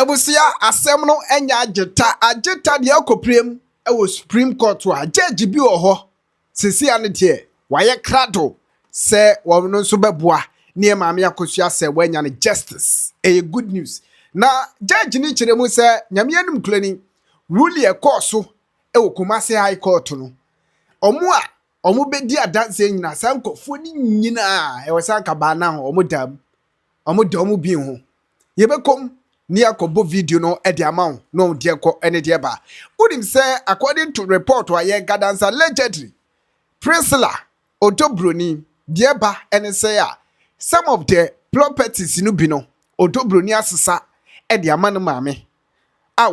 Ebusia asem no enya ageta de akoprem e Supreme Court a judge bi wo ho sisi ane de waye krado se wo no so beboa ne maame akosua se wanya ne justice good news na judge ni kiremu se nyame anum klani rule e court so e Kumasi High Court no omo bedi adanse nyina sankofo ni nyina e wasanka ba na omo dam bi ho yebekom ni akobo video no e de amount no de ko ene de ba udim say according to report wa ye gadansa legendary Priscilla Bronii de ba ene say some of the properties no bi no Bronii asesa e de amano maame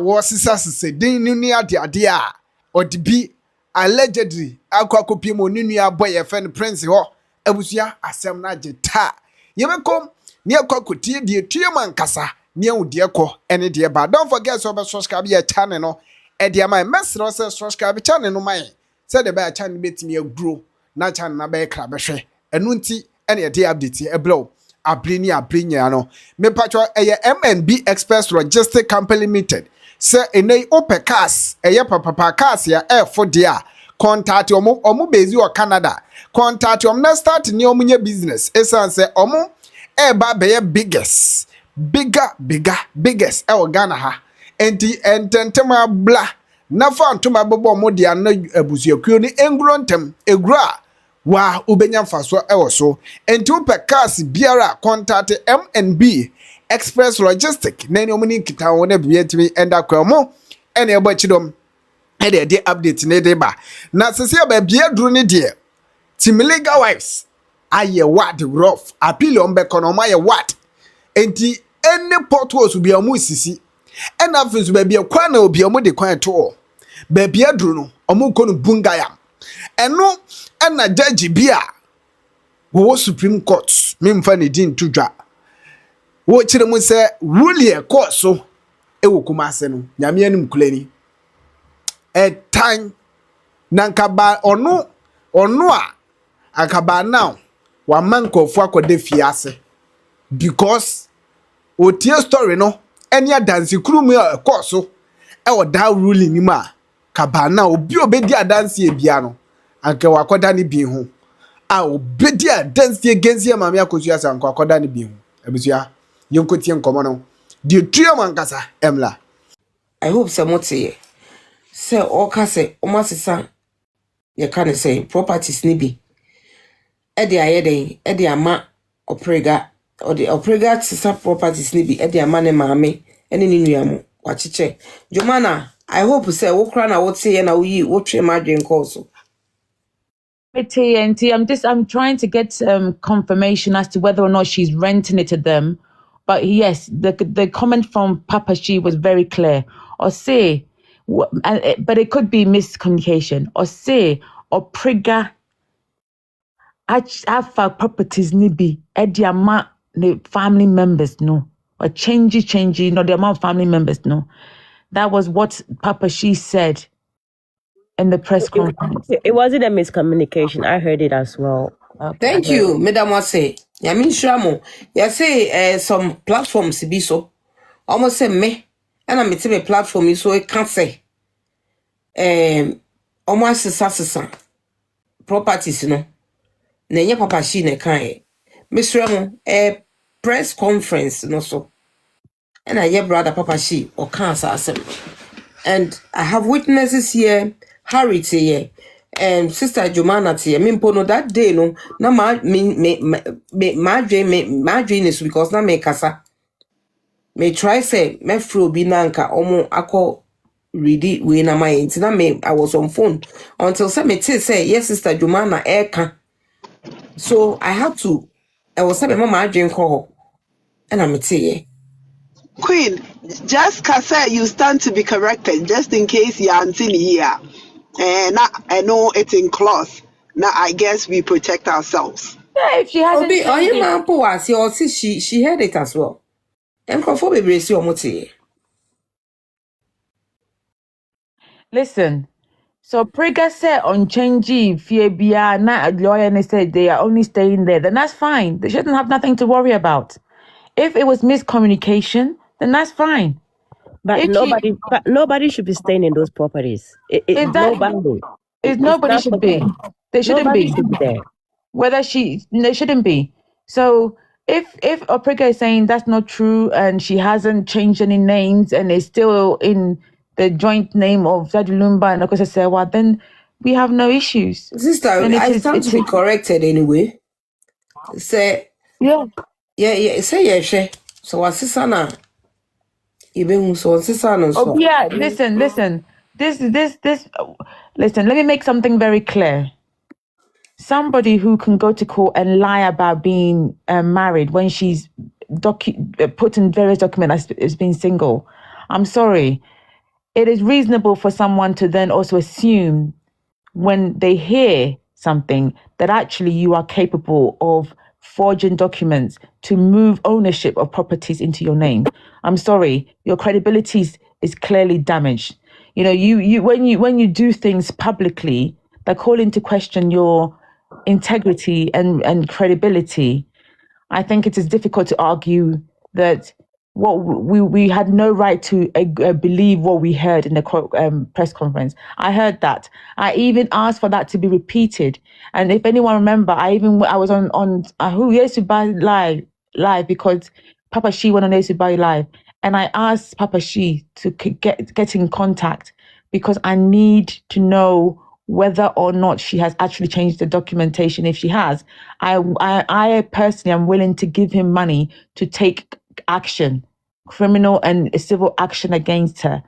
wo sisa din ni ade a odi bi allegedly akwakopi mo nunua boy fen prince ho abusia asem na ageta yebekom ni akwakotie de tueman kasa ni awudie ko ene de ba don't forget so be subscribe your channel no e de my message so subscribe channel no my say the be channel betimi agro na channel na be kra be hwe enu nti ene de update e blow abrinya no me patcho eye MNB Express Logistic Company Limited say enei opecas eye papa cars ya for dia contact omo bezi o Canada contact na start ni omunye business esan say omo eba be biggest e Ghana ha enti ententema bla na fa ntoma bobo mo dia na abusuakuo ni enguro egura wa ubenya mfaso ewo so enti opecas biara contact MNB Express Logistic na ni omuni kita wona bietimi enda kwamo ene ebo chidom e de update ne de ba na sese ba bia duru ne de tim legal wives aye what rough appeal on be kono ma ye what enti any portals bi amu sisi ena afenso ba bia kwa na obi amu de kwan to ba bia duru no omu kono bungayam eno ena judge bia wo Supreme Court memfa ne din tudwa wo kire mu se rule e court so e Kumasi no nyame anum kulani time nankaba ono a akaba now wa mankofo akode fiase because otie story no eni adansi kurumu e court so e oda ruling ni ma kaba now obi obedi adansi e bia no anke wakoda ni bi ho a obedi adansi agensi maame akosua san kwakoda ni bi ho abusua yonkotie nkomo no di trio mankasa emla I hope someone say all kase omasisa ye can say properties ni bi e de ayeden e de ama oprega or the oprega sisa properties ni bi e de ama ne maame ene ni nuamu wachiche Jomana I hope say wo kra na wo tie na wo yi wo twe madwen course I'm trying to get confirmation as to whether or not she's renting it to them. But yes, the comment from Papa She was very clear. Or say, but it could be miscommunication. Or say, or prigga, afa properties nibi, ediama the family members no. Or changey, no, the amount of family members no. That was what Papa She said in the press conference. It wasn't a miscommunication. I heard it as well. Okay. Thank you, Madam Wase. Yamin Shramo. You say some platforms be so. Almost say me. And I'm a platform so it can't say. Almost a properties, you know. Nenya Papa She ne kan. Miss Ramo, a press conference, no so. And I brother Papa She or cancer assembly. And I have witnesses here. Harry here, Sister Jomana here. Mimpono that day no. Na my dream is because na me kasa. Me try say me fro bi nanka omo akọ ready we na my inti na me I was on phone until say me say yes Sister Jomana eka. So I had to. I was say mama dream call. And I'm here. Queen, just Kasa, you stand to be corrected, just in case you aren't in here. I know it's in clause. Now I guess we protect ourselves. Yeah, if she hasn't. She heard it as well. Listen, so Prega said on changing Fiebia, na lawyer and said they are only staying there, then that's fine. They shouldn't have nothing to worry about. If it was miscommunication, then that's fine. But If she, nobody should be staying in those properties. if that, Nobody. if It's nobody not should for be, them. they shouldn't Nobody be. should be there. Whether they shouldn't be. So if Oprega is saying that's not true and she hasn't changed any names and is still in the joint name of Daddy Lumba and Okosa Sewa, then we have no issues. Sister, And I stand to be corrected anyway. Say, yeah. say yeah. So what sister na? Even so sister no so. Oh yeah, listen. Listen, let me make something very clear. Somebody who can go to court and lie about being married when she's put in various documents as being single. I'm sorry. It is reasonable for someone to then also assume when they hear something that actually you are capable of forging documents to move ownership of properties into your name. I'm sorry, your credibility is clearly damaged. You know, you when you do things publicly that call into question your integrity and credibility, I think it is difficult to argue that what we had no right to believe what we heard in the press conference. I heard that. I even asked for that to be repeated. And if anyone remember, I was on Ayehu Yesuba live because Papa She went on Yesuba live, and I asked Papa She to get in contact because I need to know whether or not she has actually changed the documentation. If she has, I personally am willing to give him money to take action, criminal and civil action against her.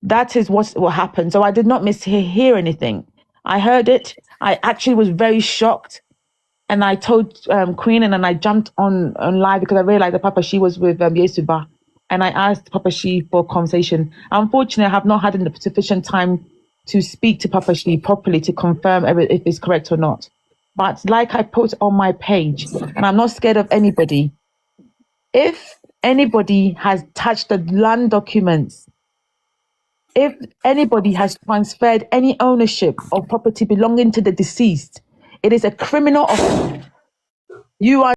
That is what happened. So I did not mishear anything. I heard it. I actually was very shocked. And I told Queen, and then I jumped on live because I realized that Papa She was with Yesuba. And I asked Papa She for a conversation. Unfortunately, I have not had sufficient time to speak to Papa She properly to confirm if it's correct or not. But like I put on my page, and I'm not scared of anybody, if anybody has touched the land documents, if anybody has transferred any ownership of property belonging to the deceased, it is a criminal offense. You are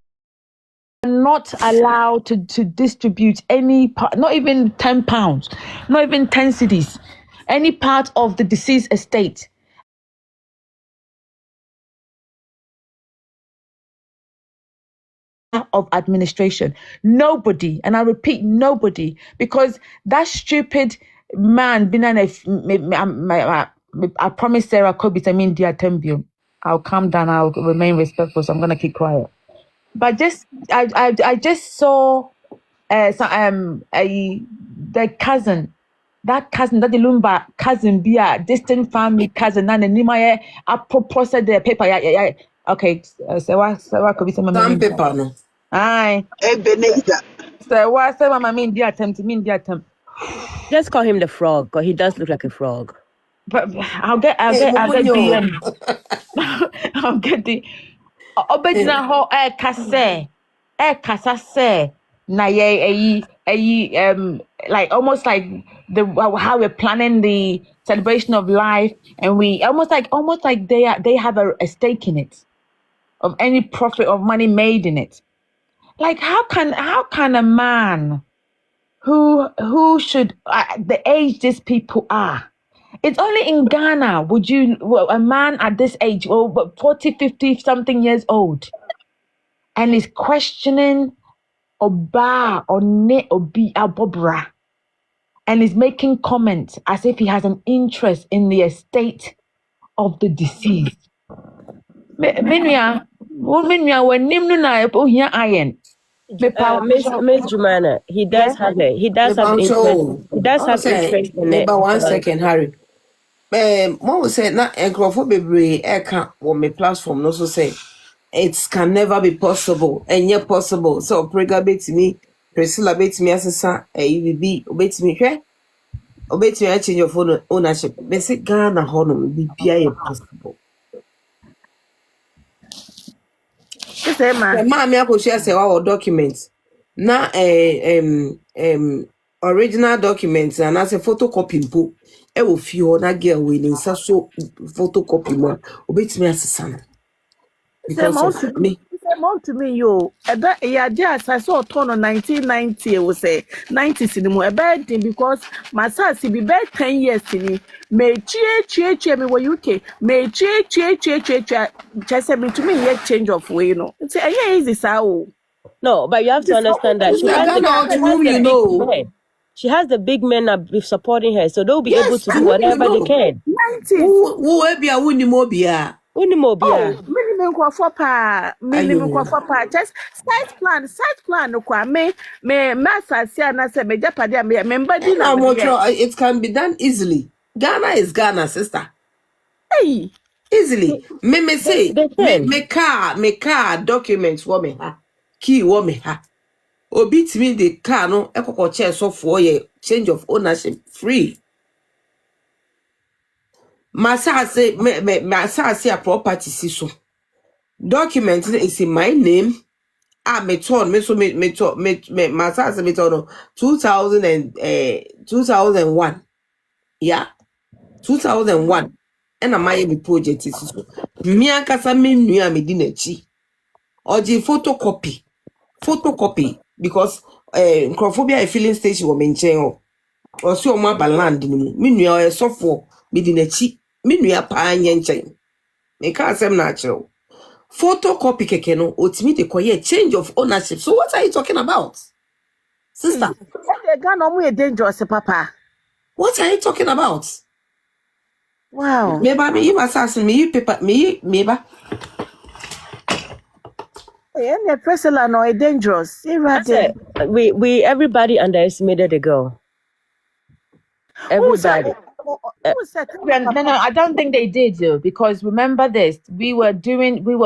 not allowed to distribute any part, not even £10, not even 10 cedis, any part of the deceased estate. Of administration. Nobody, and I repeat, nobody, because that stupid man, I promised Sarah Kobe to mean dear Tembio. I'll calm down, I'll remain respectful, so I'm gonna keep quiet. But I just saw the cousin, that the Lumba cousin, be a distant family cousin, and Nimaya apropos the paper. Okay, so what could be some paper no. Aye. Ebenezer. So what say mama mean the attempt? Just call him the frog, because he does look like a frog. But I'll get the I'll get the Obedina ho kasa say na like almost like how we're planning the celebration of life, and we almost like they have a stake in it, of any profit of money made in it. Like how can a man who should the age these people are, it's only in Ghana would a man at this age, 40, 50 something years old, and is questioning Oba or Ne Obi Abobra, and is making comments as if he has an interest in the estate of the deceased. Minya, when Nimnu na here iron. Miss Jumana, he does have it. He does have interest. He does have interest in it. But 1 second, Harry. Mom say na enkrofo bebre eka on my platform no so say it can never be possible and yet possible. So Prega bet me, Priscilla bet me asesa be obet me change your phone ownership. Basic Ghana hono be possible. Say man. Mama I share say our documents. Na original documents and as a photocopy mpo e wo fi ho na girl we ni so photocopy mo obetimi asesa no because of me amount to me, yo. About yeah, just I saw a ton on 1990. I was say 90s in the more bad thing because my son be bad 10 years to me. May cheer me what UK. May cheer. Just me to me yet change of way, you know. It's a easy sao. No, but you have to understand that she has the big men. She has the big men that be supporting her, so they'll be able to do whatever they can. 90s. Who be a Unimobia? Minimum for pa. Just site plan. No kwa me massa see na say me japadia me member di na. It can be done easily. Ghana is Ghana, sister. Hey, Easily. Me say me car documents woman ha. Key woman ha. Obi me the car no ekoko chair so for ye change of ownership free. Masa say a property so. Document is in my name. Me told Masa say me told 2001. Yeah. 2001. And a Miami project is so. Me ankasa me nua me di nachi. Oji photocopy because Nkrofobia a filling station wo menchen o. O si o ma baland ni mu. Me nua so for me di nachi. Me nua pa anya nchen. Me ka asem na achiro. Photocopy keke no otimi de koye change of ownership. So what are you talking about? Sister, Ghana mo dangerous papa. what are you talking about? Wow. Meba me you assassin me you paper me meba. Any person no dangerous. We everybody underestimated the girl. Everybody. No, I don't think they did though, because remember this, we were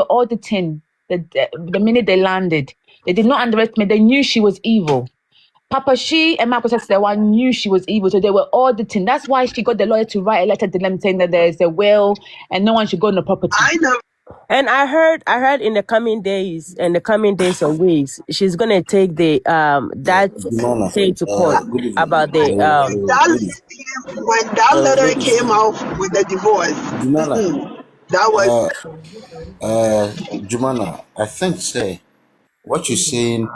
auditing the minute they landed. They did not underestimate, they knew she was evil. Papa She and Marcus the one knew she was evil, so they were auditing. That's why she got the lawyer to write a letter to them saying that there's a will and no one should go on the property. I know. And I heard in the coming days or weeks, she's gonna take the that thing to court about the When that letter came out with the divorce, that was Jumana, I think say what you're saying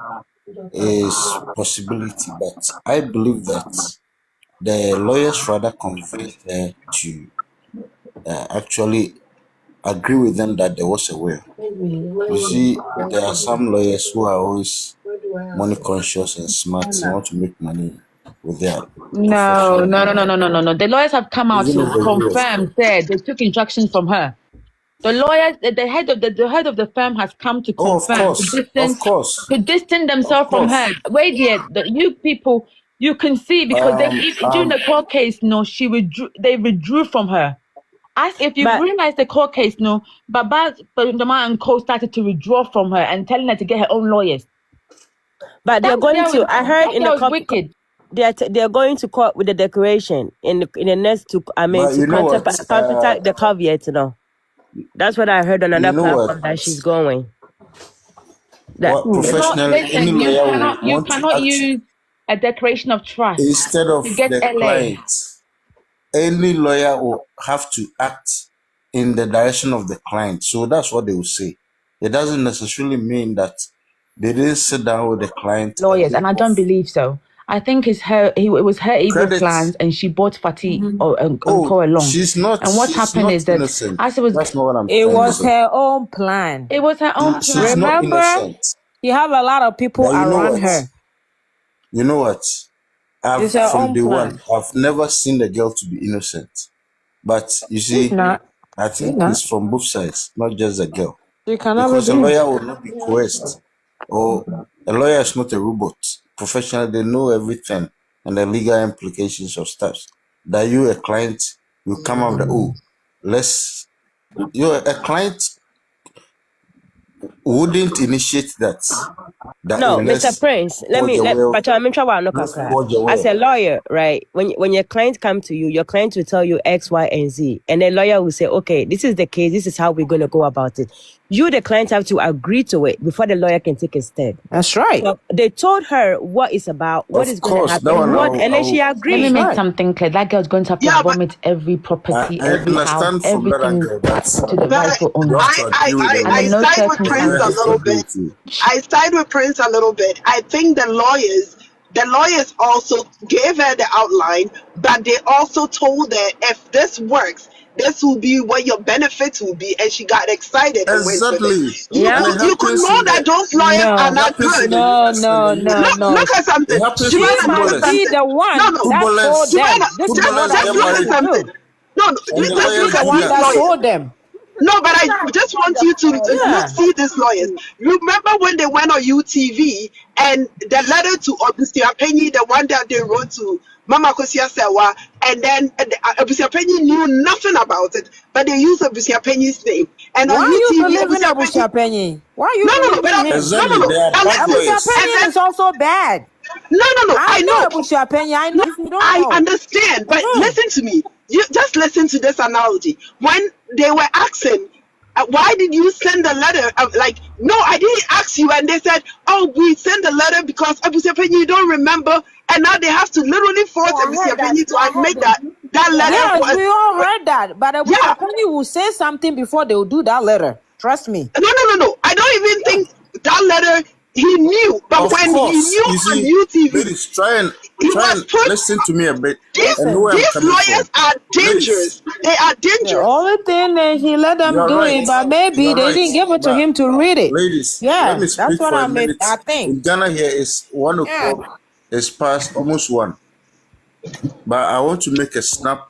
is possibility, but I believe that the lawyers rather convinced her to actually agree with them that there was a will. You see, there are some lawyers who are always money conscious and smart and want to make money with their No. The lawyers have come out to confirm, said they took instructions from her. The lawyers, the head of the firm has come to confirm to distance themselves from her. Wait here, you people, you can see because during the court case, they withdrew from her. As if you realize the court case, Baba and Co started to withdraw from her and telling her to get her own lawyers. But they're going to. I heard in the court. They're going to court with the declaration in the next to counter the caveat. That's what I heard on another platform that she's going. Professionally, you cannot use a declaration of trust instead of to get the LA. client. Any lawyer will have to act in the direction of the client. So that's what they will say. It doesn't necessarily mean that they didn't sit down with the client. Lawyers, and I don't believe so. I think it was her evil plans, and she bought Fatih and Co along. She's not. And what happened is that innocent. as it was, that's not what I'm it was her own plan. It was her own plan. She's Remember, not innocent. You have a lot of people around her. You know what? From day one, I've never seen the girl to be innocent. But you see, I think it's from both sides, not just the girl. Because a lawyer will not be coerced. Or a lawyer is not a robot. Professionally, they know everything and the legal implications of stuff. That you, a client, you come out you're a client wouldn't initiate that. No, Mr. Prince, as a lawyer, right? When your client come to you, your client will tell you X, Y, and Z. And the lawyer will say, okay, this is the case, this is how we're going to go about it. You, the client, have to agree to it before the lawyer can take a step. That's right. So they told her what it's about, what is going to happen, and then she agreed. Let me make something clear. That girl's going to have to vomit every property, every house, everything to the rightful owner. I side with Prince Prince a little bit. I side with Prince a little bit. I think the lawyers also gave her the outline, but they also told her if this works, this will be what your benefits will be, and she got excited and went with it. You could know that those lawyers are not good. No. Look at something. She must be the one that told them. This is what I look at something. No, She's the one that told them. No, but I just want you to see these lawyers. Remember when they went on UTV and the letter to Obusia Penny, the one that they wrote to Mama Kosia Sewa, and then Obusia Penny knew nothing about it, but they used Obusia Penny's name. And why on UTV, you believe in Obusia Penny? Why you no, Obusia Penny is also bad. No. I know Obusia Penny. I know. If you don't I know. understand, but listen to me. You just listen to this analogy. When they were asking, why did you send a letter? No, I didn't ask you. And they said, oh, we sent a letter because Abusia Penny, you don't remember. And now they have to literally force Abusia Penny to admit that letter. Yes, we all heard that. But Abusia Penny will say something before they will do that letter. Trust me. No. I don't even think that letter he knew. But when he knew on UTV, ladies, try and listen to me a bit. These lawyers are dangerous. They are dangerous. The only thing he let them do it, but maybe they didn't give it to him to read it. Ladies, let me speak for a minute. I think. In Ghana here is 1 o'clock. It's past almost 1. But I want to make a snap,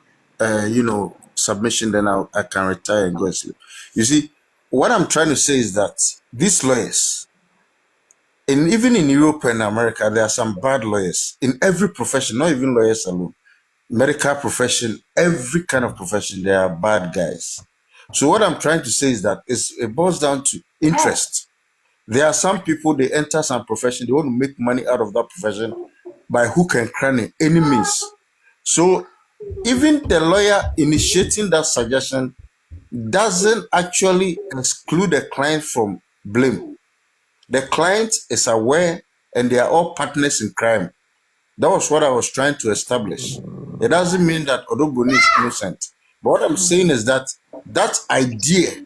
submission. Then I can retire and go and sleep. You see, what I'm trying to say is that these lawyers, and even in Europe and America, there are some bad lawyers in every profession, not even lawyers alone. Medical profession, every kind of profession, there are bad guys. So what I'm trying to say is that it boils down to interest. There are some people, they enter some profession, they want to make money out of that profession by hook and cranny, any means. So even the lawyer initiating that suggestion doesn't actually exclude the client from blame. The client is aware and they are all partners in crime. That was what I was trying to establish. It doesn't mean that Bronii is innocent. But what I'm saying is that that idea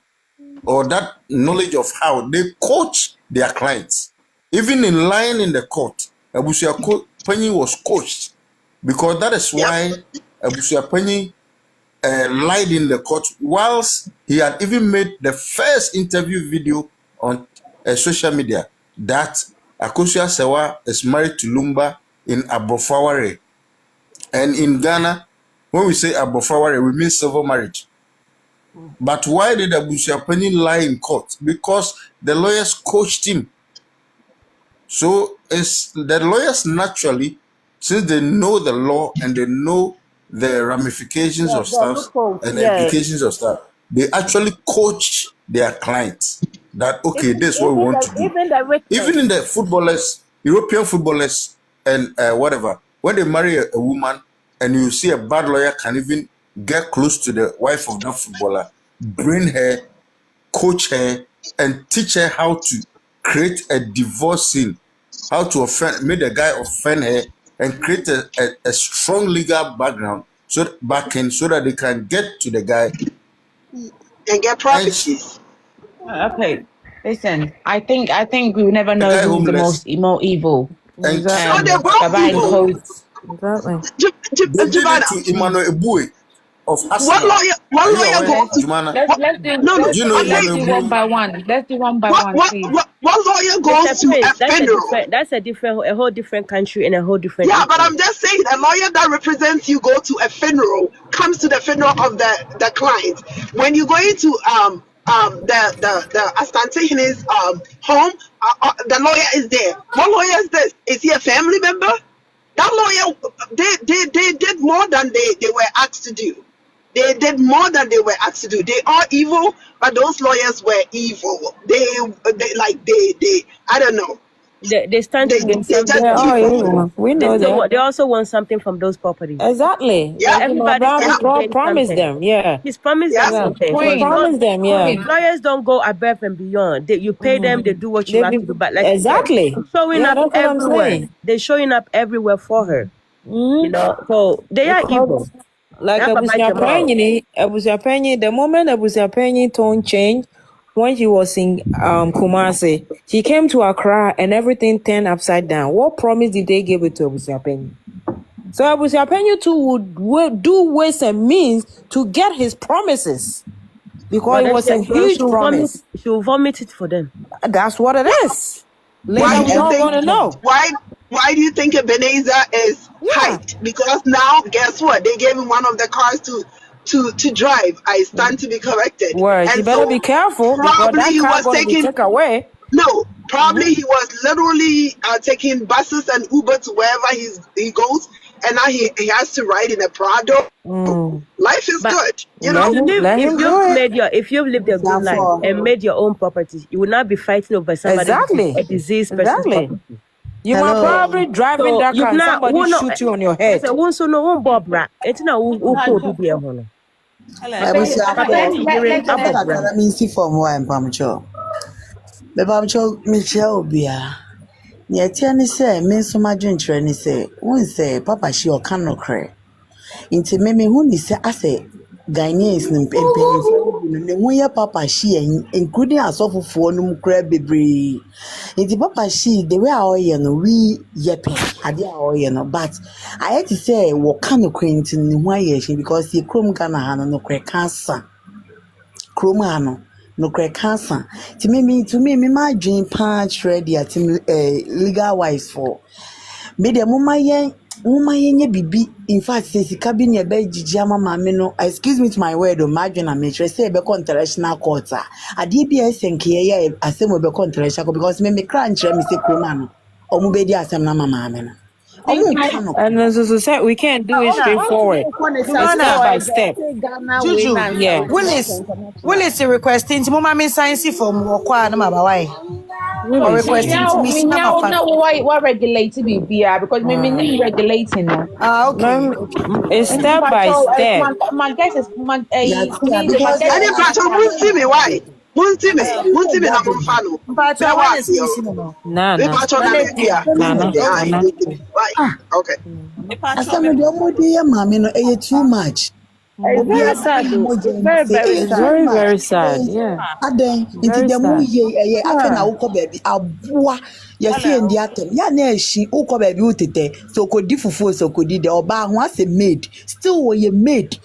or that knowledge of how they coach their clients, even in lying in the court, Abusia Penny was coached, because that is why Abusia Penny lied in the court, whilst he had even made the first interview video on social media that Akosua Sewa is married to Lumba in Abofaware. And in Ghana, when we say Abofaware, we mean civil marriage. But why did Abusia Penny lie in court? Because the lawyers coached him. So it's the lawyers naturally, since they know the law and they know the ramifications of stuff and the implications of stuff, they actually coach their clients that, okay, this is what we want to do. Even in the footballers, European footballers and whatever, when they marry a woman and you see a bad lawyer can even get close to the wife of that footballer, bring her, coach her, and teach her how to create a divorce scene, how to make the guy offend her, and create a strong legal background so that they can get to the guy and get properties. Okay, listen. I think we will never know who's the more evil. So they're both evil. What lawyer goes to? Let's do one by one. Let's do one by one. What lawyer goes to a funeral? That's a whole different country and a whole different. Yeah, but I'm just saying, a lawyer that represents you go to a funeral, comes to the funeral of the client. When you go into the Astantehine's home, the lawyer is there. What lawyer is this? Is he a family member? That lawyer, they did more than they were asked to do. They did more than they were asked to do. They are evil, but those lawyers were evil. They I don't know. They stand to gain something. We know that. They also want something from those properties. Exactly. Yeah, God promised them. Yeah. He's promised them something. He promised them. Yeah. Lawyers don't go above and beyond. You pay them, they do what you have to do. But like exactly, showing up everywhere. They're showing up everywhere for her. You know, so they are evil. Like Abusia Penny, the moment Abusia Penny tone change, when she was in Kumasi, she came to Accra and everything turned upside down. What promise did they give it to Abusiapenyi? So Abusiapenyi too would do ways and means to get his promises. Because it was a huge promise. She'll vomit it for them. That's what it is. Why do you think? Know. Why do you think Ebenezer is hyped? Because now, guess what? They gave him one of the cars to drive. I stand to be corrected. Well, you better be careful. Probably he was taking away. No, probably he was literally taking buses and Uber to wherever he goes, and now he has to ride in a Prado. Life is good, you know. If you've lived a good life and made your own property, you will not be fighting over somebody a diseased person. You are probably driving that car and somebody shoot you on your head. Inti meme hu ni se ase Ghanaians ne mpempemfo ne hu ya papa shi including asofofo no mkra bebre. Inti papa shi the way oye no we yepe ade oye no, but I had to say wo kan no kwenti ne hu aye shi because the chrome Ghana ha no kre cancer chrome ha no kre cancer ti me to me ma dream patch ready at legal wise for me de Uma yenye bibi, in fact, since the cabinet be jijama mame no, excuse me to my word, o margin and make say be international court. A DBS and Kia asem be international because me crunch me say kroma no. Omu be di asem na mama ame no. And so say we can't do it straightforward. Step by step. Juju, yeah. Willis requesting to mama science from Wakwa na mabawai. Or requesting to me what regulating be because me regulating now. Okay. It's step by step. My guess is my any part of why? Muntime na mfano. No. Okay. Too much. Very sad. Very sad. Yeah. Aden inti dem ye afa na wukọ baby aboa ye se ndi atem ya na eshi wukọ baby utete so kodi fufu so kodi de oba ho ase maid still wo ye maid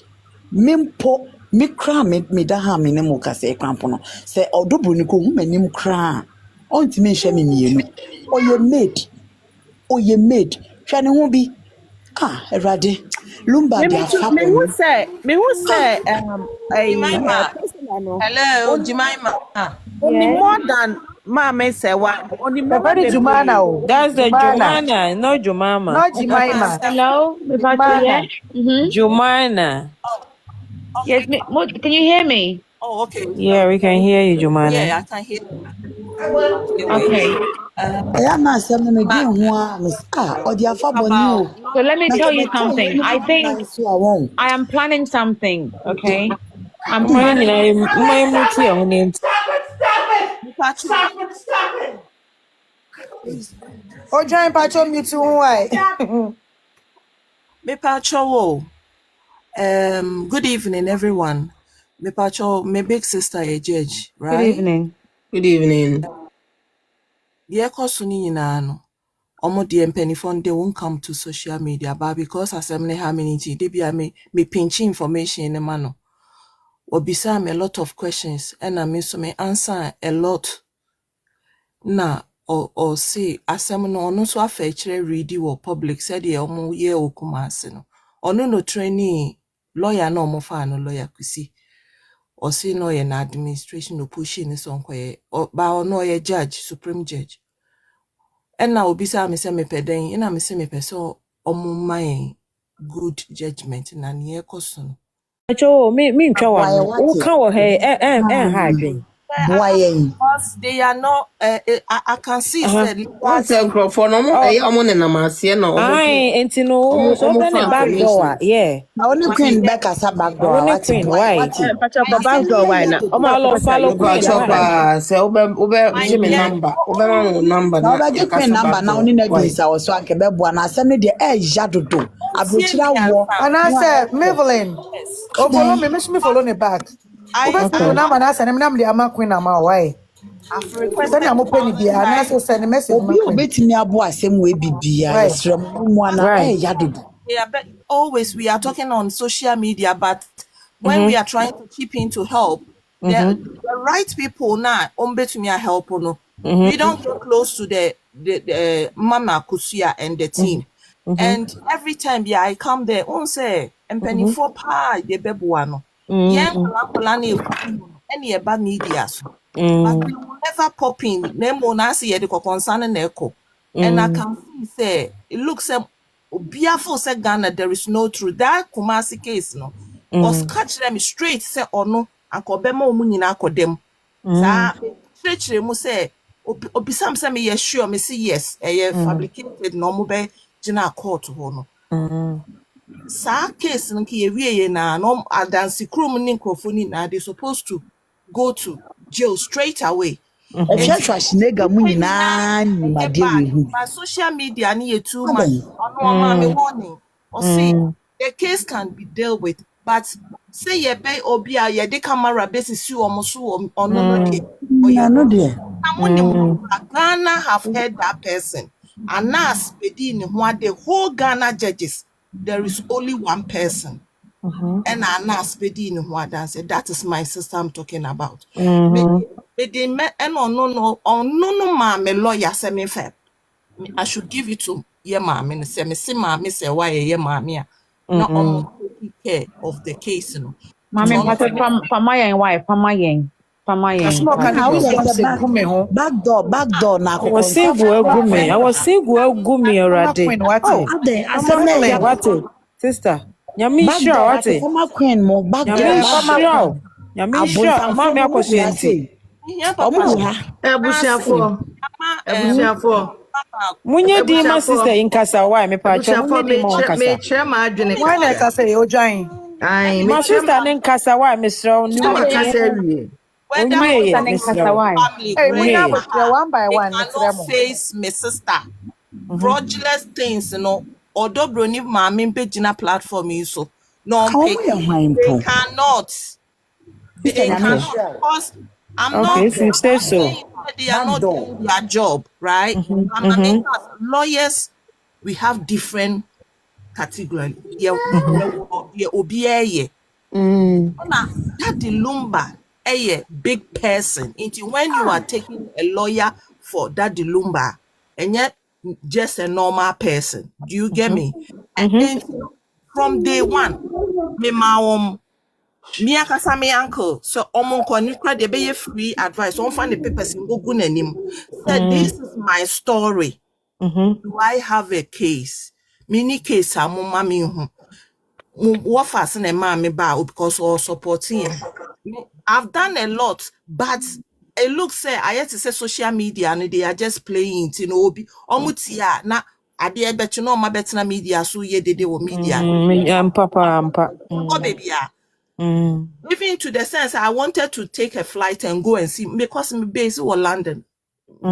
mempo me kra me da ha me ne mo ka se krampo no se odobro ni ko hu manim kra onti me hwe me mienu o ye maid hwa ne ho bi Erade Lumba dia fabo. Me who say hello Jemima. Only more than Mama say what? Only more than Jumana. That's the Jumana, no Jumama. Not Jemima. Hello, Jumana. Yes, can you hear me? Oh, okay. Yeah, we can hear you, Jumana. Yeah, I can hear you. Okay. So let me tell you something. I think I am planning something, okay? I'm planning. Stop it. Oh, John Pacho, me too. Why? Me Pacho. Good evening, everyone. Me Pacho, my big sister, a judge, right? Good evening. Good evening. The Ekosuni Nano. Omo the penifon they won't come to social media, but because as I'm how many they be me pinch information in the manner. Or beside me a lot of questions and I mean so me answer a lot. Na or say as I'm no so after read or public said the omo ye o kumasino. Or no trainee lawyer no mo fa no lawyer kusi. Or say no an administration no pushing is on or ba no a judge, supreme judge. And now bisa me say me peden and I me say me peso omo my good judgment na near kosun. Pacho, me chawa. Who can hiding? Because they are not I can see said What's a microphone? I'm na masie no. Aye, enti no so open the back door. Yeah. Na only queen back as a back door. Only queen why? Pacho the back door why na? Follow Pacho say ube Jimmy number. Ube number. Na oba queen number na only na bisa wo so anke beboa na asem ne de jadodo. Abrochira wo. And I said Mavelyn. Oh follow me, make me follow me back. Okay. Now, man, I send him the ama queen ama why? I've Send him open the beer, and I so send a message. Obi obetimi abo asem we bibia esrem mu ana yadodo. Yeah, but always we are talking on social media, but when we are trying to chip in to help, the right people now, to me help no. We don't get close to the Mama Kusia and the team. And every time I come there, on say and penny for pa the bebuano. Any bad media. But we will never pop in. Nemo nasi the concern and echo. And I can see say it looks Biafo said Ghana, there is no truth. That Kumasi case, no, was catch them straight, say or no, and Kobemo Munina Kodem. Straight mu say, Obisam say me yes, sure, me see yes, a fabricated normal be Jina court hono. Sa case nki ewie na no adansi krum ni nkrofoni na they supposed to go to jail straight away. My social media need too much. Warning. Or say the case can be dealt with, but say ye bay obia ye de camera basis you almost on no Ghana have heard that person. And now within what the whole Ghana judges, there is only one person. And I now within what that is my sister I'm talking about. My lawyer said me fair. I should give it to your mom and say me see mommy say why your mommy not taking care of the case, you know. Mommy, Pamayen wife, Pamayen. Back door na I was saying go gumi already. Oh, I said what sister. Nyami sure what former queen mo back door. Nyami sure mama akwosienti. Ebusiafo. Munye di my sister in kasa why me pa cha munye di mo kasa. Me chema adwene. Why na kasa e ojan? Ai, my sister in kasa why me sro ni mo kasa wie. Whether kasa why? Hey, we now one by one. Cannot face my sister. Fraudulent things, you know. Although Bronii mami pagina platform is so no they cannot. They cannot because I'm not. If you say so. They are not doing their job, right? Lawyers, we have different categories. That the Lumba, a big person. Into when you are taking a lawyer for that the Lumba, and yet just a normal person. Do you get me? And then from day one, me akasa me uncle so omonkoni kra de be free advice on find the papers in Google nanim said this is my story. Do I have a case? Mini case amoma me hu what fast na ma me ba because all supporting. I've done a lot, but it looks say I had to say social media and they are just playing it, you know, omutia na ade bet you know my better media so ye de media. Oh baby even to the sense I wanted to take a flight and go and see because my base was London.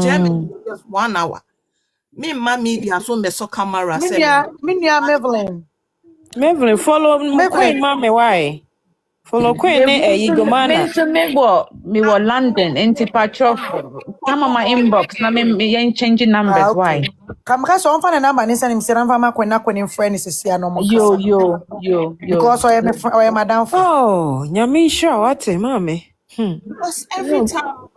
Germany just 1 hour. Me my media so me so camera Minya Mevelyn follow Queen mommy why? Follow Queen Igomana. Me were London into Patrof. Come on my inbox. Na me ain't changing numbers. Why? Come cause on fan number ni send him say mama Queen friend is see no more. Yo. Because I am madam. Oh, nyami sure what mommy. Because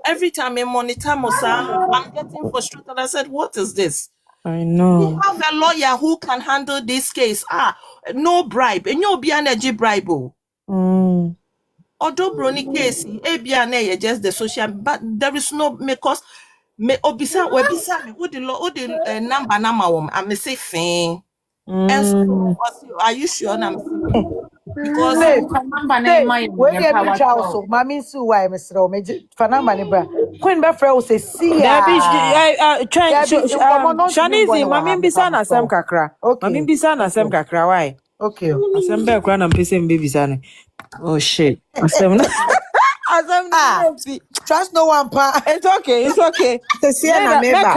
every time I monitor Musa, I'm getting frustrated. I said, what is this? I know. You have a lawyer who can handle this case. No bribe. And you'll be an edgy bribe. Although Bronii case, ABNA just the social, but there is no because me obisa me who the number I'm say thing. And so, are you sure? Because when you have so mommy so why Mr. Omeji fanamba ni bra Queen be friend say see Shanizi mami bisa na sem kakra. Mami bisa na sem kakra why? Okay. Asem be kra na mpese mbebisa no. Oh shit. Asem na. Trust no one, pa. It's okay. It's okay. Sesiana meba.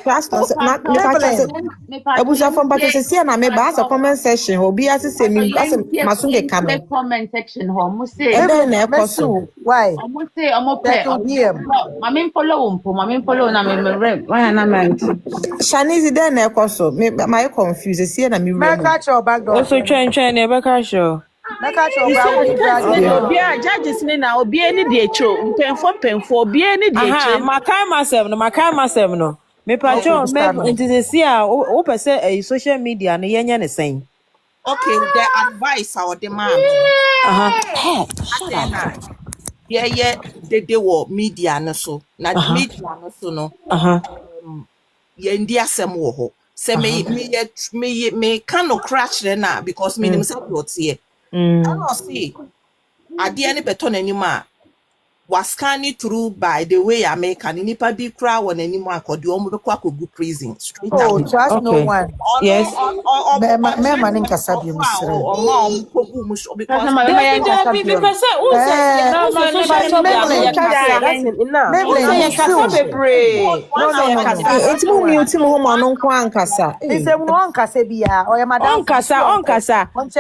Trust us. Ebusa from but sesiana meba as a comment section. Obi as say me as masunge kame. Comment section ho mo say. And then e koso. Why? Mo say omo pe. Mami follow na me why na man. Shanizi then e koso. Me my confused. Sesiana me real. Catch your back door. Also train e be catch your. Obi a judges ni na obi ani de echo mpemfo obi ani de echo makai masem no me pacho me ntisi a wo pese social media no yenye ne sen. Okay, the advice our demand. Yeah, they were media no so. Na media no so no. Ye ndi asem wo ho. Se me can no crash na because me nimse what here. I don't see. At the end beton anymore was scanning through by the way I make an nipa be crowd when anymore could do almost go prison straight out. Oh, trust no one. Yes. Man in Kasabi,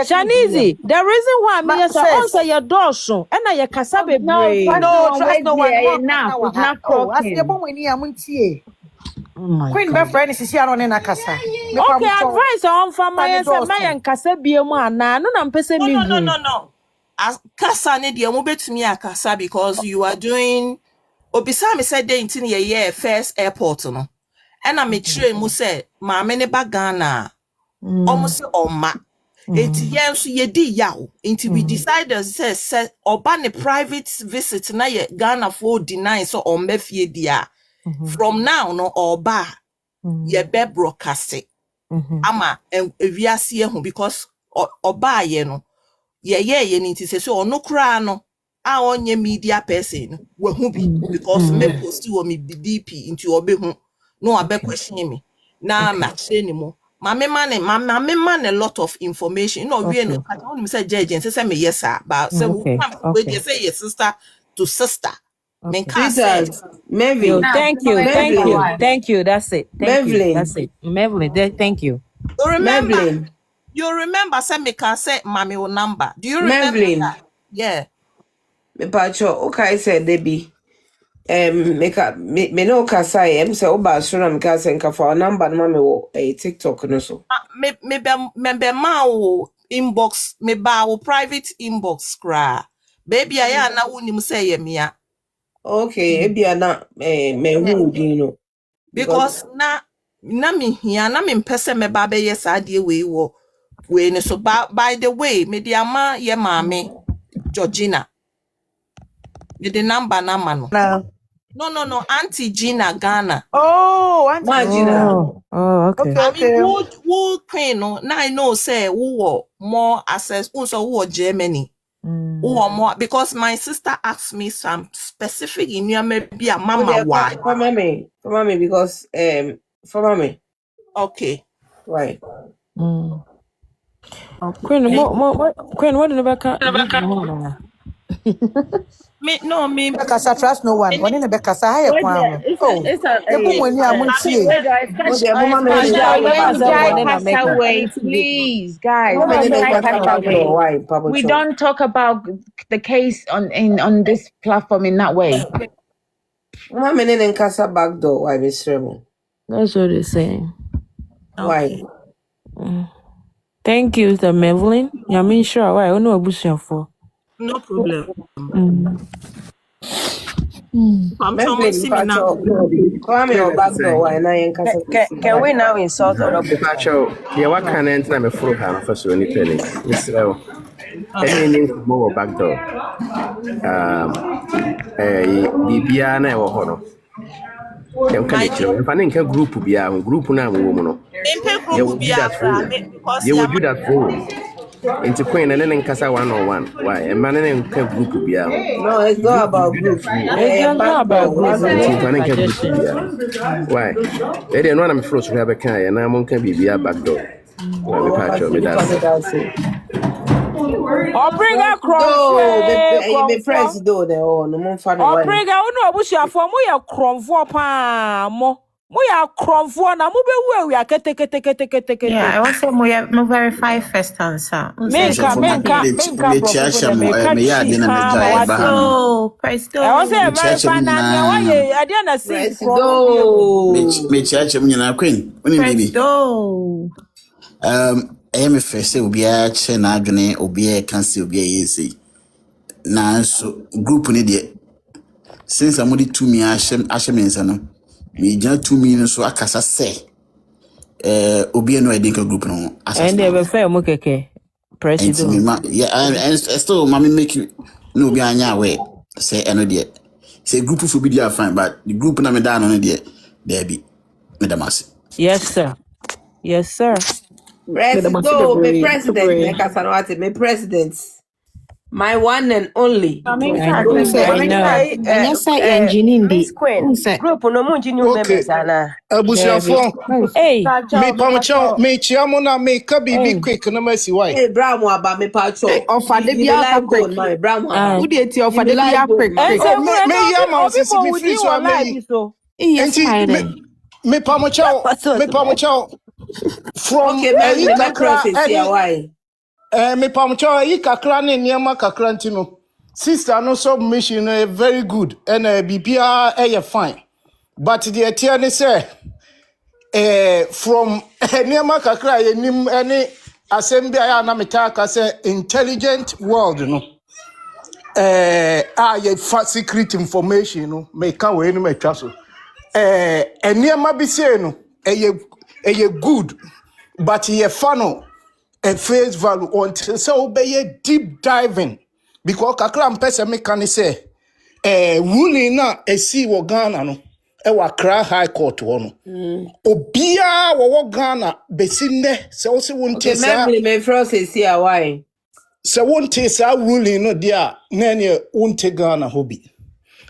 Shanizi, the reason why me say your door soon and I kasa be no, trust no one. Enough. As the woman here, Muntie. Queen Befriend is here on Nakasa. Okay, advice on for my and Kasa be a man. No, no. As Kasa need you move to me a Kasa because you are doing Obisami said they in a year first airport no. And I'm a train mu say ma many bagana almost on ma. It's yes, ye di yaw. Until we decided say oba ne private visit na ye Ghana for deny so on mefie dia. From now no oba ye be broadcast it. Ama ewiase hu because oba ye no ye nti say so ono kra no a onye media person we hu bi because me post wo me DP into obehu no abe question me na ma train mo. Mama man a lot of information. You know, we no I want me say judge and say me yes sir, but say we say your sister to sister. Melvin, thank you. That's it. Melvin, thank you. You remember say me can say mommy your number. Do you remember that? Yeah. Me pacho okay say Debbie. Me no kasa say oba so na me ka say nka for number na me wo TikTok no so. Me ma wo inbox me ba wo private inbox kra. Baby aya na wonim say ye mea. Okay, ebia na me hu din no. Because na me hia na me mpese me ba be yes ade we ne so by the way me dia ma ye maame Georgina. Me the number na ma no. No, Auntie Gina Ghana. Oh, Auntie Gina. Oh, okay. I mean, who queen no? Now I know say who more access. Also, who Germany. Who are more because my sister asked me some specific in your maybe a mama why. For mommy because for mommy. Okay. Right. Queen, what did Rebecca? Me Bekasa trust no one. When in the Bekasa higher kwam. Oh. The woman here muntie. Please, guys. We don't talk about the case on this platform in that way. Mama in Casa back door, why Miss Remo? That's what they're saying. Why? Thank you, the Melvin. I mean, sure. Why? I know a bush for. No problem. Can we now insult or what can I enter me through her first when you penny? Israel. Any more back door. Bibiana or Hono. If I think a group be a group now, woman. They will do that for. Into Queen and then Casa 101. Why? A man in a group be out. No, it's not about groups. It's not about groups. Why? They didn't want to to have a kind and I'm on can be a back door. Obriga No, me press do the no mo fa no. Obriga unu obusuafo mo ye kromfo pa mo. Mo ya kromfo na mo be wu kete. Yeah, I want to say mo verify first answer. Menka Presto. I want to verify na why I didn't see Presto. I am a first say Ubia Chen Agone, Ubia Cancy, Ubia Easy. Now, so group in idiot. Since I'm only 2 me, Ashem Sano, me just 2 minutes so I can say, Ubia no idea group no. And they were fair, Mokeke. President. Yeah, and still, Mammy make you no be on your way. Say, I know yet. Say, group of Ubia fine, but the group na me down on it, there be, Madam Massey. Yes, sir. Yes, sir. Me president. My one and only. Miss Queen. Group no mo engineer members ana. Abusuafo. Hey, Me pamcho, me chiamo na me ka bibi quick na masi why. Hey, Brown aba me pacho. Ofa de bia quick. My Brown aba. Who dey ti ofa de bia quick. Me yama sisi be free so me. Yes, fine. Me pamcho. From okay, me pamcho yi kakra ne niema kakra ntino. Sister no submission very good and bibia fine. But the etiane say from niema kakra yenim any assembly ya na metaka say intelligent world no. Secret information no make we no metwa so. Niema bi say no good, but ye funnel a face value until so be deep diving because kakra mpese me kan say ruling na esi wo Ghana no e wa Accra High Court wo no obia wo Ghana besi ne se wo se wonte sa me frost esi awai se wonte sa ruling no dia na ne wonte Ghana hobi.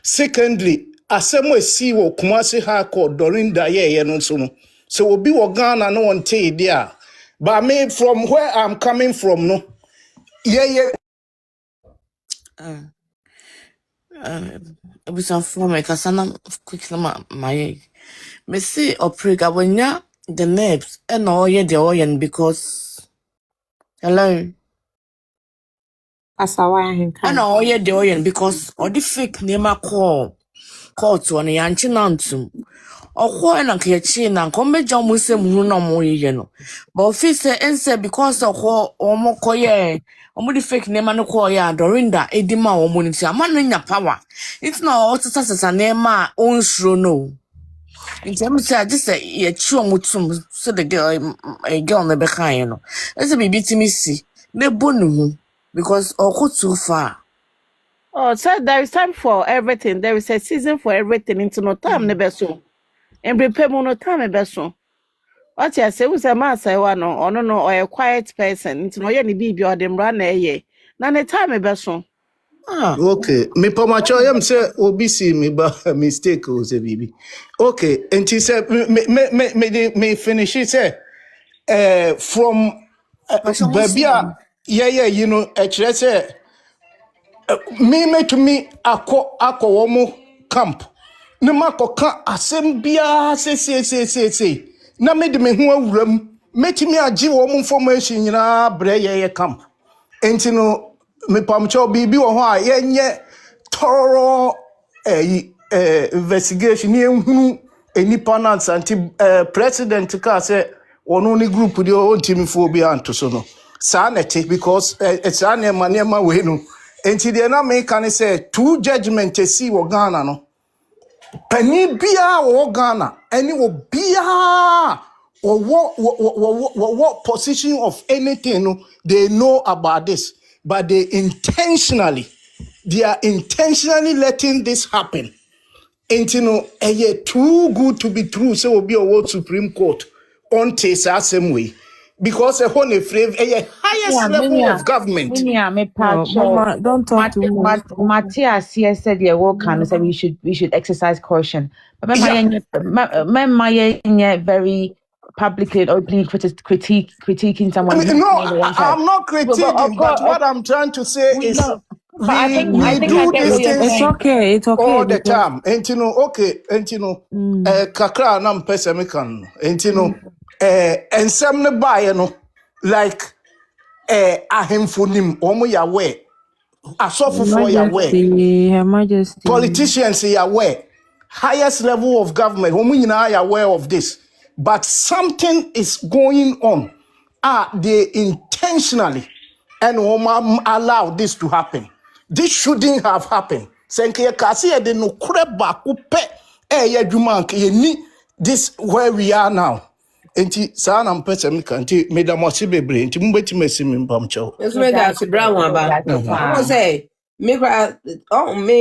Secondly, asemo esi wo Kumasi High Court during da ye no so no so we'll be Ghana no one take there. But me from where I'm coming from, no. Yeah. It was a form like a son quick my me see Oprega when ya the nerves and all ye the oil because hello. And all ye the oil because all the fake name call to an yanchi nantum. Okwo na kechi na nkombeja muse mu na mo ye no but office ense because okwo omokoye omudi fake name no ko ya dorinda edima omuniti amano nya power it's na otsasa name onsuro no njem say just ye chi omutum so the girl a girl na be kan no ese bibi timisi ne bonu hu because okwo too far. Oh, so there is time for everything. There is a season for everything. Into no time never so. And prepare no time beso. What you say was a man say one or no or a quiet person into no any baby or them run a ye. None a time beso. Okay, me pamacho yam say obisi me ba mistake o say bibi. Okay, and he said me finish it say from babia you know actually say me to me akọ womo camp. Ne makoka asem bia se na me de me ho awuram metimi age wo information nyina bre ye camp enti no me pamcho bibi wo ho a yenye thorough investigation ye hunu enipa na anti president ka say ono ni group de o ntimi fo bi anto so no sa nete because it's an ema we no enti de na me kan say two judgment esi wo Ghana no Penny bia wo Ghana any wo bia or what position of anything no, they know about this but they are intentionally letting this happen and you know too good to be true so will be a world Supreme Court on this same way because a whole highest level of government. Mama, don't talk to me. Matthias here said yeah, what kind of say we should exercise caution. But my very publicly and openly critiquing someone. I'm not critiquing, but what I'm trying to say is we do these things. It's okay. It's okay. All the time. And you know, okay, and you know, kakra nam pesa me kan. And you know, and some ne buy, you know, like ahemfonim omo yawe. Asofo yawe. Her Majesty. Politicians are aware. Highest level of government, women are aware of this. But something is going on. They intentionally and allow this to happen. This shouldn't have happened. This where we are now. Enti saa na mpesa mi kan ti me da mo se bebre enti mo beti mesi mi mpam chew. Eso me da se brown aba. I say me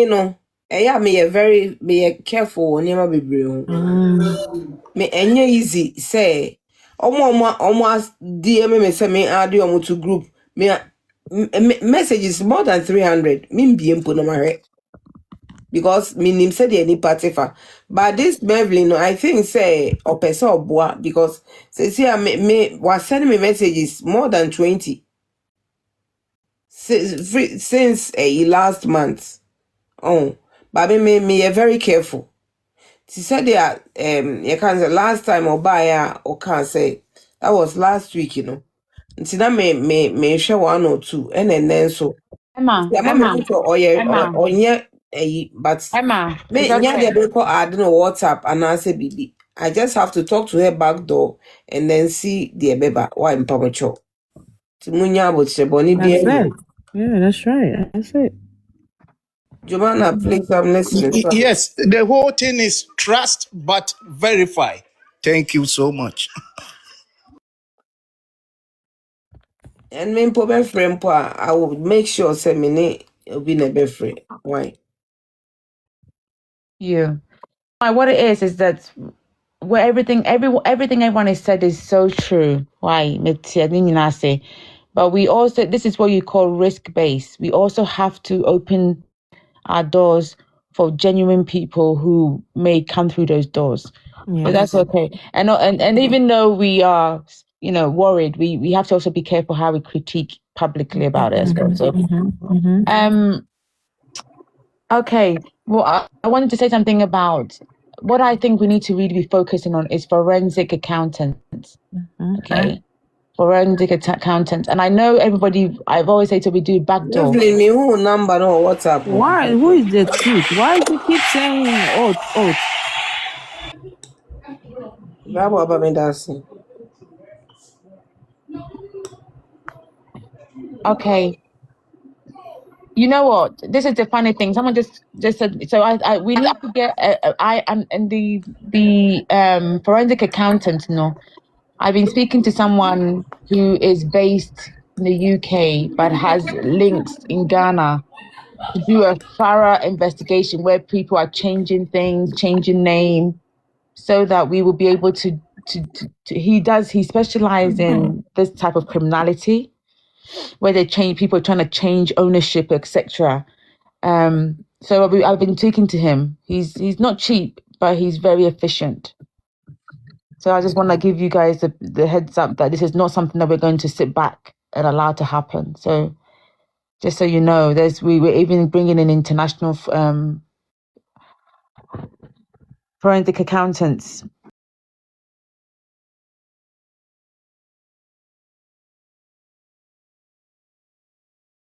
no me careful onima bebre ho. Me enye easy say omo DM me say me add omo to group me messages more than 300 me mbie mpo no mahwe. Because minim said any party fa. But this Beverly, no, I think say or person or boy because say me was sending me messages more than 20 since last month. Oh, but me very careful. She said that you can't say last time or buy or can't say that was last week, you know. Until that me share 1 or 2 and then so Emma. But Emma, me I don't know WhatsApp and I say BB. I just have to talk to her back door and then see the beba why I'm pamacho. That's it. Yeah, that's right. That's it. Giovanna, please, I'm listening. Yes, the whole thing is trust but verify. Thank you so much. And me po friend po I will make sure say me will be a best friend. Why? Yeah. What it is that where everything everyone has said is so true. Why? But we also, this is what you call risk-based. We also have to open our doors for genuine people who may come through those doors. Yeah. So that's okay. And even though we are, worried, we have to also be careful how we critique publicly about it as well. So, okay. Well, I wanted to say something about what I think we need to really be focusing on is forensic accountants. Okay. Forensic accountants. And I know everybody, I've always said we do backdoor. Definitely, me who number no WhatsApp. Why? Who is the truth? Why do you keep saying oath? Okay. You know what? This is the funny thing. Someone just said. So we have to get. And the forensic accountant. No, I've been speaking to someone who is based in the UK but has links in Ghana to do a thorough investigation where people are changing things, changing name, so that we will be able to. He specializes in this type of criminality, where people are trying to change ownership, etc. So I've been speaking to him. He's not cheap, but he's very efficient. So I just want to give you guys the heads up that this is not something that we're going to sit back and allow to happen. So just so you know, we're even bringing in international forensic accountants